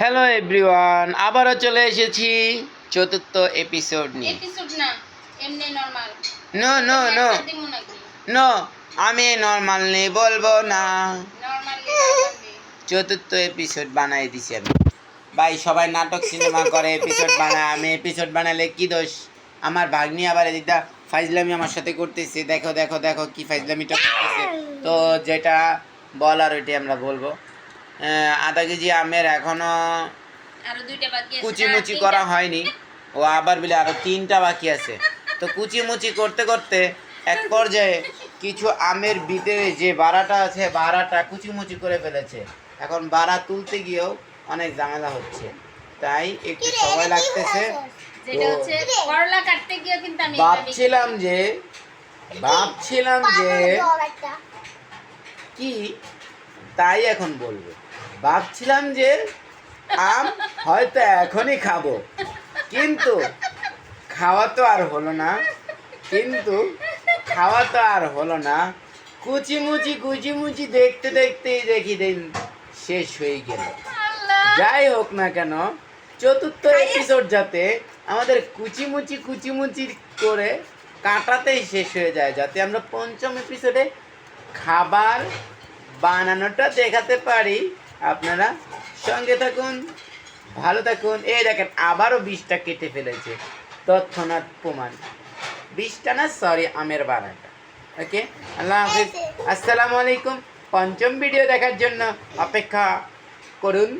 Hello everyone, আবারও চলে এসেছি চতুর্থ এপিসোড নিয়ে। এপিসোড না, এমনি নরমাল। নো নো নো দিমু নাকি? নো, আমি নর্মাল নেই বলবো না, নরমাল চতুর্থ এপিসোড বানাই দিছি আমি। ভাই সবাই নাটক সিনেমা করে এপিসোড বানায়, আমি এপিসোড বানালে কি দোষ? আমার ভাগ্নি আবার এদিকটা ফাইজলামি আমার সাথে করতেছে, দেখো দেখো দেখো কি ফাইজলামিটা করতেছে। তো যেটা বলার ওইটাই আমরা বলবো। আধা কেজি আমের এখনো আরো দুইটা বাকি আছে। কুচিমুচি করা হয়নি, ও আবার বলে আরো 3টা বাকি আছে। তো কুচিমুচি করতে করতে এক পর্যায়ে কিছু আমের ভিতরে যে বাড়াটা আছে বাড়াটা কুচিমুচি করে ফেলেছে। এখন বাড়া তুলতে গিয়েও অনেক ঝামেলা হচ্ছে, তাই একটু সময় লাগতেছে। যেটা হচ্ছে করলা কাটতে গিয়ে কিন্তু আমি ভাবছিলাম যে কি, তাই এখন বলবো। ভাবছিলাম যে আম হয়তো এখনই খাবো, কিন্তু খাওয়া তো আর হলো না। কুচিমুচি দেখতে দেখতেই দেখি দিন শেষ হয়ে গেল। যাই হোক না কেন, চতুর্থ এপিসোড যাতে আমাদের কুচিমুচি করে কাটাতেই শেষ হয়ে যায়, যাতে আমরা পঞ্চম এপিসোডে খাবার বানানোটা দেখাতে পারি। আপনারা সঙ্গে থাকুন, ভালো থাকুন। এই দেখেন আবারও 20টা কেটে ফেলেছে, তৎক্ষণাৎ প্রমাণ। 20টা না, সরি, আমের বানাটা। ওকে, আল্লাহ হাফিজ, আসসালামু আলাইকুম। পঞ্চম ভিডিও দেখার জন্য অপেক্ষা করুন।